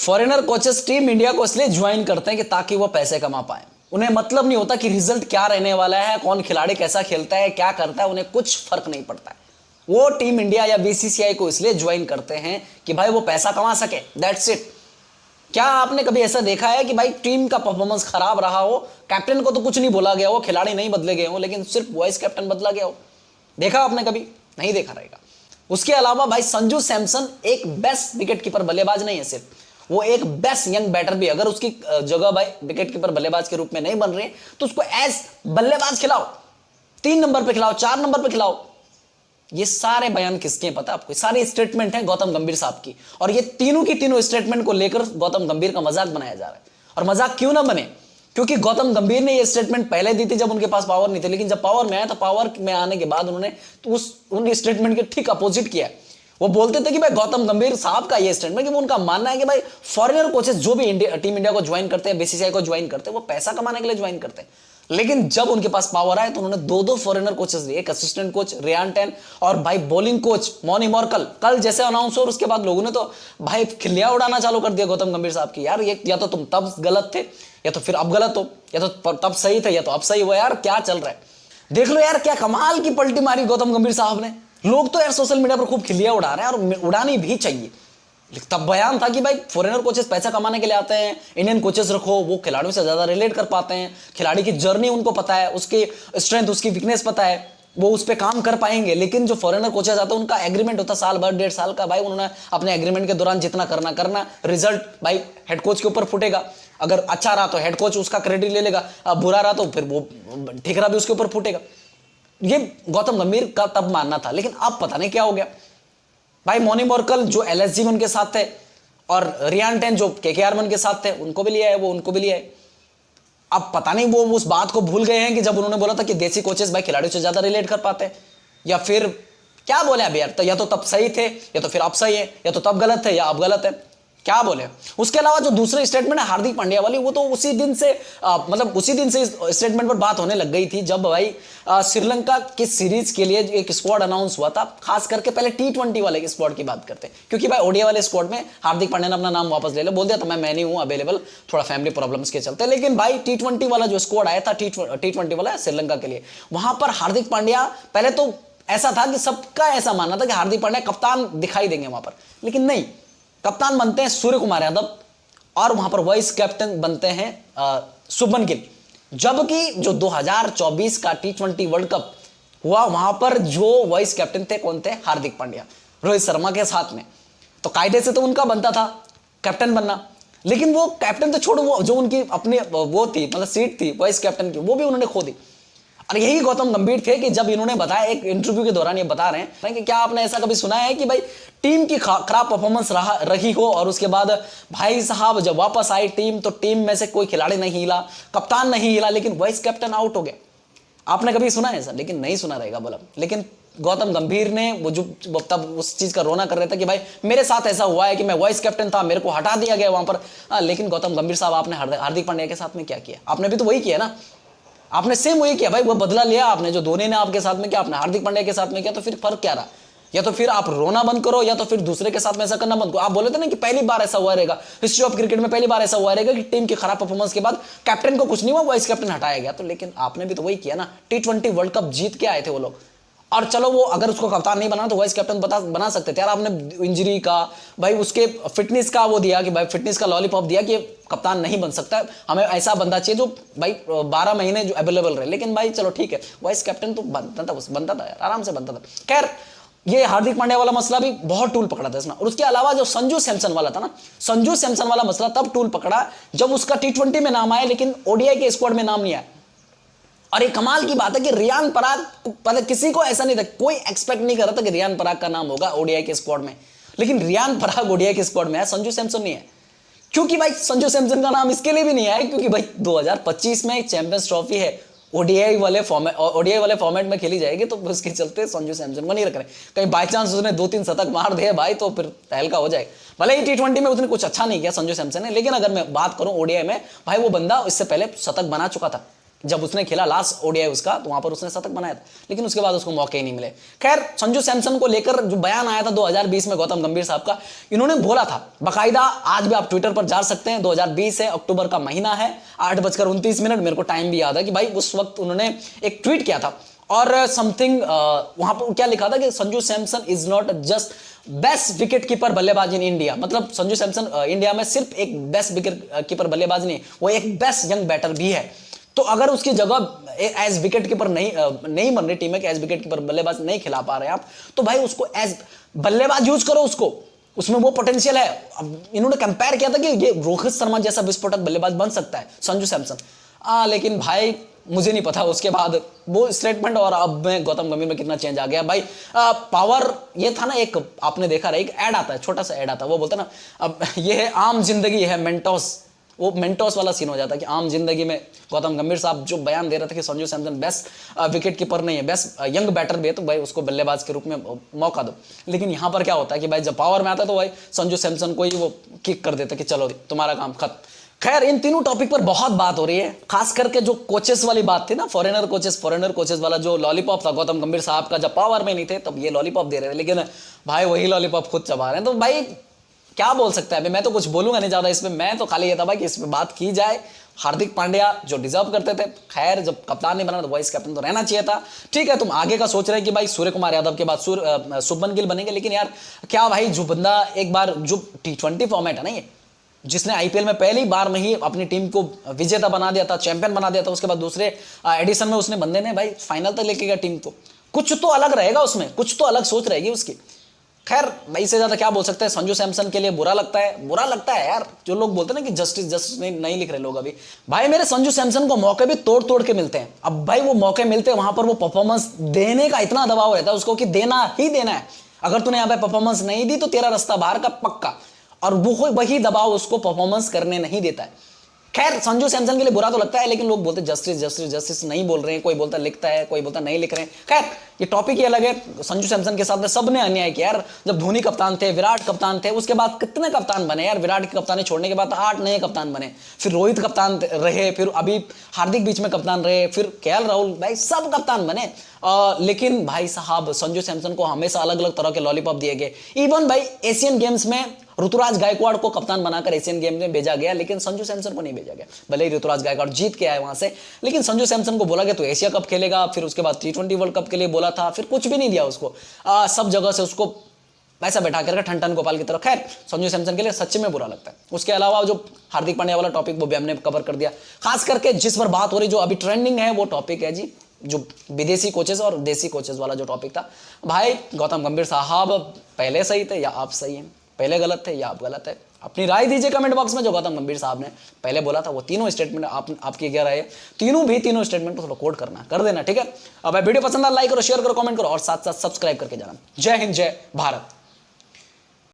Foreigner coaches team India को इसलिए join करते हैं कि ताकि वो पैसे कमा पाए। उन्हें मतलब नहीं होता कि रिजल्ट क्या रहने वाला है, कौन खिलाड़ी कैसा खेलता है, क्या करता है, उन्हें कुछ फर्क नहीं पड़ता है। वो टीम इंडिया या बीसीसीआई को इसलिए ज्वाइन करते हैं कि भाई वो पैसा कमा सके, दैट्स इट। क्या आपने कभी ऐसा देखा है कि भाई टीम का परफॉर्मेंस खराब रहा हो, कैप्टन को तो कुछ नहीं बोला गया हो, खिलाड़ी नहीं बदले गए हो, लेकिन सिर्फ वाइस कैप्टन बदला गया हो? देखा आपने कभी? नहीं देखा रहेगा। उसके अलावा भाई संजू सैमसन एक बेस्ट विकेट कीपर बल्लेबाज नहीं है, सिर्फ वो एक बेस्ट यंग बैटर भी। अगर उसकी जगह भाई विकेट कीपर बल्लेबाज के रूप में नहीं बन रहे तो उसको एज बल्लेबाज खिलाओ, 3 नंबर पे खिलाओ, 4 नंबर पे खिलाओ। ये सारे बयान किसके हैं पता है आपको? सारे स्टेटमेंट हैं गौतम गंभीर साहब की, और ये तीनों की तीनों स्टेटमेंट को लेकर गौतम गंभीर का मजाक बनाया जा रहा है। और मजाक क्यों ना बने, क्योंकि गौतम गंभीर ने ये स्टेटमेंट पहले दी थी जब उनके पास पावर नहीं थे, लेकिन जब पावर में आया तो पावर में आने के बाद उन्होंने तो उन स्टेटमेंट के ठीक अपोजिट किया है। वो बोलते थे कि भाई गौतम गंभीर साहब का ये स्टेटमेंट कि वो उनका मानना है कि भाई फॉरेनर कोचेस जो भी टीम इंडिया को ज्वाइन करते हैं, बीसीसीआई को ज्वाइन करते हैं, वो पैसा कमाने के लिए ज्वाइन करते हैं। लेकिन जब उनके पास पावर आए तो उन्होंने 2 फॉरेनर कोचेस दिए, एक असिस्टेंट कोच रियान टेन और भाई बॉलिंग कोच मॉनी मॉर्कल। कल जैसे अनाउंस हो, उसके बाद लोगों ने तो भाई खिल्लियां उड़ाना चालू कर दिया गौतम गंभीर साहब की। यार ये या तो तुम तब गलत थे, या तो फिर अब गलत हो, या तो तब सही थे, या तो अब सही हुआ। यार क्या चल रहा है देख लो यार, क्या कमाल की पलटी मारी गौतम गंभीर साहब ने। लोग तो यार सोशल मीडिया पर खूब खिल्लियां उड़ा रहे हैं, और उड़ानी भी चाहिए। तब बयान था कि भाई फॉरेनर कोचेस पैसा कमाने के लिए आते हैं, इंडियन कोचेस रखो, वो खिलाड़ियों से ज्यादा रिलेट कर पाते हैं, खिलाड़ी की जर्नी उनको पता है, उसकी स्ट्रेंथ उसकी वीकनेस पता है, वो उस पर काम कर पाएंगे। लेकिन जो फॉरेनर कोचेस आते हैं उनका एग्रीमेंट होता है साल भर 1.5 साल का। भाई उन्होंने अपने एग्रीमेंट के दौरान जितना करना, रिजल्ट भाई हेड कोच के ऊपर फूटेगा। अगर अच्छा रहा तो हेड कोच उसका क्रेडिट ले लेगा, अब बुरा रहा तो फिर वो ठिकरा भी उसके ऊपर फूटेगा। ये गौतम गंभीर का तब मानना था, लेकिन अब पता नहीं क्या हो गया। भाई मोनी मोर्कल जो एलएसजी में उनके साथ थे, और रियान टेन जो केकेआर में उनके साथ थे, उनको भी लिया है, वो उनको भी लिया है। अब पता नहीं वो उस बात को भूल गए हैं कि जब उन्होंने बोला था कि देसी कोचेस भाई खिलाड़ियों से ज्यादा रिलेट कर पाते हैं, या फिर क्या बोले अभी यार। तो या तो तब सही थे, या तो फिर अब सही है, या तो तब गलत थे, या अब गलत है, क्या बोले। उसके अलावा जो दूसरी स्टेटमेंट है हार्दिक पांड्या वाली, वो तो उसी दिन से मतलब उसी दिन से इस स्टेटमेंट पर बात होने लग गई थी जब भाई श्रीलंका की सीरीज के लिए एक स्क्वाड अनाउंस हुआ था। खास करके पहले T20 वाले स्क्वाड की बात करते हैं, क्योंकि भाई ओडीआई वाले स्क्वाड में हार्दिक पांड्या ने अपना नाम वापस ले लिया, बोल दिया था मैं नहीं हूं अवेलेबल, थोड़ा फैमिली प्रॉब्लम्स के चलते। लेकिन भाई T20 वाला जो स्क्वाड आया था, T20 वाला श्रीलंका के लिए, वहां पर हार्दिक पांड्या, पहले तो ऐसा था कि सबका ऐसा मानना था कि हार्दिक पांड्या कप्तान दिखाई देंगे वहां पर, लेकिन नहीं, कप्तान बनते हैं सूर्य कुमार यादव, और वहां पर वाइस कैप्टन बनते हैं शुभमन गिल। जबकि जो 2024 का T20 वर्ल्ड कप हुआ, वहां पर जो वाइस कैप्टन थे कौन थे? हार्दिक पांड्या, रोहित शर्मा के साथ में। तो कायदे से तो उनका बनता था कैप्टन बनना, लेकिन वो कैप्टन तो छोड़ो, वो जो उनकी अपनी वो थी मतलब सीट थी वाइस कैप्टन की, वो भी उन्होंने खो दी। और यही गौतम गंभीर थे कि जब इन्होंने बताया, एक इंटरव्यू के दौरान ये बता रहे हैं कि क्या आपने ऐसा कभी सुना है कि भाई टीम की खराब परफॉर्मेंस रही हो, और उसके बाद भाई साहब जब वापस आई टीम तो टीम में से कोई खिलाड़ी नहीं हिला, कप्तान नहीं हिला, लेकिन वाइस कैप्टन आउट हो गया? आपने कभी सुना है ऐसा? लेकिन नहीं सुना रहेगा बोला। लेकिन गौतम गंभीर ने वो जो तब उस चीज का रोना कर रहे थे कि भाई मेरे साथ ऐसा हुआ है कि मैं वाइस कैप्टन था, मेरे को हटा दिया गया वहां पर। लेकिन गौतम गंभीर साहब, आपने हार्दिक पांड्या के साथ में क्या किया? आपने भी तो वही किया ना, आपने सेम वही किया भाई, वो बदला लिया आपने, जो धोनी ने आपके साथ में किया आपने हार्दिक पांड्या के साथ में किया। तो फिर फर्क क्या रहा? या तो फिर आप रोना बंद करो, या तो फिर दूसरे के साथ में ऐसा करना बंद करो। आप बोले थे ना कि पहली बार ऐसा हुआ रहेगा हिस्ट्री ऑफ क्रिकेट में, पहली बार ऐसा हुआ रहेगा कि टीम की खराब परफॉर्मेंस के बाद कैप्टन को कुछ नहीं हुआ, वाइस कैप्टन हटाया गया। तो लेकिन आपने भी तो वही किया ना, T20 वर्ल्ड कप जीत के आए थे वो लोग, और चलो वो अगर उसको कप्तान नहीं बनाना तो वाइस कैप्टन बना सकते थे यार। आपने इंजरी का भाई, उसके फिटनेस का वो दिया कि भाई फिटनेस का लॉलीपॉप दिया कि कप्तान नहीं बन सकता, हमें ऐसा बंदा चाहिए जो भाई 12 महीने जो अवेलेबल रहे। लेकिन भाई चलो ठीक है, वाइस कैप्टन तो बनता था यार, आराम से बनता था। खैर, ये हार्दिक पांड्या वाला मसला भी बहुत टूल पकड़ा था इसमें। और उसके अलावा जो संजू सैमसन वाला था ना, संजू सैमसन वाला मसला तब टूल पकड़ा जब उसका T20 में नाम आया, लेकिन ओडीआई के स्क्वाड में नाम नहीं आया। और एक कमाल की बात है कि रियान पराग, मतलब किसी को ऐसा नहीं था, कोई एक्सपेक्ट नहीं कर रहा था कि रियान पराग का नाम होगा ओडीआई के स्क्वाड में, लेकिन रियान पराग ओडीआई के स्क्वाड में है, संजू सैमसन नहीं है। क्योंकि भाई संजू सैमसन का नाम इसके लिए भी नहीं आया क्योंकि भाई 2025 में चैंपियंस ट्रॉफी है, ओडीआई वाले फॉर्मेट में खेली जाएगी, तो उसके चलते संजू सैमसन को नहीं रख रहे। कहीं बाई चांस उसने 2-3 शतक मार दिए भाई तो फिर तहलका हो जाएगा। भले ही T20 में उसने कुछ अच्छा नहीं किया संजू सैमसन ने, लेकिन अगर मैं बात करूं ओडीआई में, भाई वो बंदा इससे पहले शतक बना चुका था। जब उसने खेला लास्ट ओडीआई उसका, तो वहां पर उसने शतक बनाया था, लेकिन उसके बाद उसको मौके ही नहीं मिले। खैर, संजू सैमसन को लेकर जो बयान आया था 2020 में गौतम गंभीर साहब का, इन्होंने बोला था बाकायदा, आज भी आप ट्विटर पर जा सकते हैं, 2020 है, अक्टूबर का महीना है, 8:29, मेरे को टाइम भी याद है कि भाई उस वक्त उन्होंने एक ट्वीट किया था और समथिंग वहां पर क्या लिखा था कि Sanju Samson is not just best wicket keeper बल्लेबाज इन इंडिया, मतलब संजू सैमसन इंडिया में सिर्फ एक बेस्ट विकेट कीपर बल्लेबाज नहीं, वो एक बेस्ट यंग बैटर भी है। तो अगर उसकी जगह एज विकेट कीपर नहीं बन रही टीम में, एज विकेट कीपर बल्लेबाज नहीं खिला पा रहे आप, तो भाई उसको एज बल्लेबाज यूज करो, उसको, उसमें वो पोटेंशियल है। अब इन्होंने कंपेयर किया था कि ये रोहित शर्मा जैसा विस्फोटक बल्लेबाज बन सकता है संजू सैमसन। लेकिन भाई मुझे नहीं पता उसके बाद वो स्टेटमेंट और अब में गौतम गंभीर में कितना चेंज आ गया भाई। पावर ये था ना, एक आपने देखा रहा, एक ऐड आता है, छोटा सा ऐड आता है, वो बोलता ना, अब ये है आम जिंदगी है मेंटोस, वो मेंटोस वाला सीन हो जाता है कि आम जिंदगी में गौतम गंभीर साहब जो बयान दे रहे थे कि Sanju Samson best wicket keeper नहीं है, बेस्ट यंग बैटर भी है, तो भाई उसको बल्लेबाज के रूप में मौका दो। लेकिन यहाँ पर क्या होता है कि भाई जब पावर में आता है तो भाई संजू सैमसन को ही वो किक कर देता है कि चलो तुम्हारा काम खत्म। खैर, इन तीनों टॉपिक पर बहुत बात हो रही है, खास करके जो कोचेस वाली बात थी ना, फॉरेनर कोचेस वाला जो लॉलीपॉप था गौतम गंभीर साहब का, जब पावर में नहीं थे तब ये लॉलीपॉप दे रहे थे, लेकिन भाई वही लॉलीपॉप खुद चबा रहे हैं। तो भाई क्या बोल सकता है, मैं तो कुछ बोलूंगा नहीं ज्यादा इसमें, मैं तो खाली ये था भाई कि इसमें बात की जाए। हार्दिक पांड्या जो डिजर्व करते थे, खैर जब कप्तान नहीं बना तो वाइस कैप्टन तो रहना चाहिए था। ठीक है, तुम आगे का सोच रहे कि भाई सूर्य कुमार यादव के बाद शुभमन गिल बनेंगे, लेकिन यार क्या भाई, जो बंदा एक बार जो T20 फॉर्मेट है ना, ये जिसने आईपीएल में पहली बार में ही अपनी टीम को विजेता बना दिया था, चैंपियन बना दिया था, उसके बाद दूसरे एडिशन में उसने बंदे ने भाई फाइनल तक लेके गया टीम को, कुछ तो अलग रहेगा उसमें, कुछ तो अलग सोच रहेगी उसकी। खैर, भाई से ज्यादा क्या बोल सकते हैं। संजू सैमसन के लिए बुरा लगता है यार, जो लोग बोलते हैं ना कि जस्टिस नहीं लिख रहे लोग अभी। भाई मेरे संजू सैमसन को मौके भी तोड़ तोड़ के मिलते हैं। अब भाई वो मौके मिलते हैं, वहां पर वो परफॉर्मेंस देने का इतना दबाव रहता है उसको कि देना ही देना है। अगर तूने यहाँ पे परफॉर्मेंस नहीं दी तो तेरा रास्ता बाहर का पक्का, और वो वही दबाव उसको परफॉर्मेंस करने नहीं देता है। खैर, संजू सैमसन के लिए बुरा तो लगता है, लेकिन लोग बोलते जस्टिस नहीं बोल रहे हैं, कोई बोलता लिखता है, कोई बोलता नहीं लिख रहे हैं। खैर, ये टॉपिक ही अलग है। संजू सैमसन के साथ में सबने अन्याय किया यार। जब धोनी कप्तान थे, विराट कप्तान थे, उसके बाद कितने कप्तान बने यार, विराट की कप्तानी छोड़ने के बाद 8 नए कप्तान बने, फिर रोहित कप्तान रहे, फिर अभी हार्दिक बीच में कप्तान रहे, फिर केएल राहुल, भाई सब कप्तान बने। लेकिन भाई साहब संजू सैमसन को हमेशा अलग अलग तरह के लॉलीपॉप दिए गए। इवन भाई एशियन गेम्स में ऋतुराज गायकवाड़ को कप्तान बनाकर एशियन गेम में भेजा गया, लेकिन संजू सैमसन को नहीं भेजा गया। भले ही ऋतुराज गायकवाड़ जीत के आए वहां से, लेकिन संजू सैमसन को बोला गया तो एशिया कप खेलेगा, फिर उसके बाद T20 वर्ल्ड कप के लिए बोला था, फिर कुछ भी नहीं दिया उसको। सब जगह से उसको पैसा बैठा करके ठन गोपाल की तरह। खैर, संजू सैमसन के लिए सच्चे में बुरा लगता है। उसके अलावा जो हार्दिक पांड्या वाला टॉपिक वो भी हमने कवर कर दिया। खास करके जिस पर बात हो रही, जो अभी ट्रेंडिंग है, वो टॉपिक है जी जो विदेशी कोचेस और देसी कोचेस वाला जो टॉपिक था। भाई गौतम गंभीर साहब पहले सही थे या आप सही हैं, पहले गलत थे या आप गलत है, अपनी राय दीजिए कमेंट बॉक्स में। जो गौतम गंभीर साहब ने पहले बोला था वो तीनों स्टेटमेंट आपकी क्या राय है, तीनों स्टेटमेंट को थोड़ा कोड करना कर देना, ठीक है। अब वीडियो पसंद आ लाइक करो, शेयर करो, कमेंट करो और साथ साथ सब्सक्राइब करके जाना। जय हिंद, जय भारत।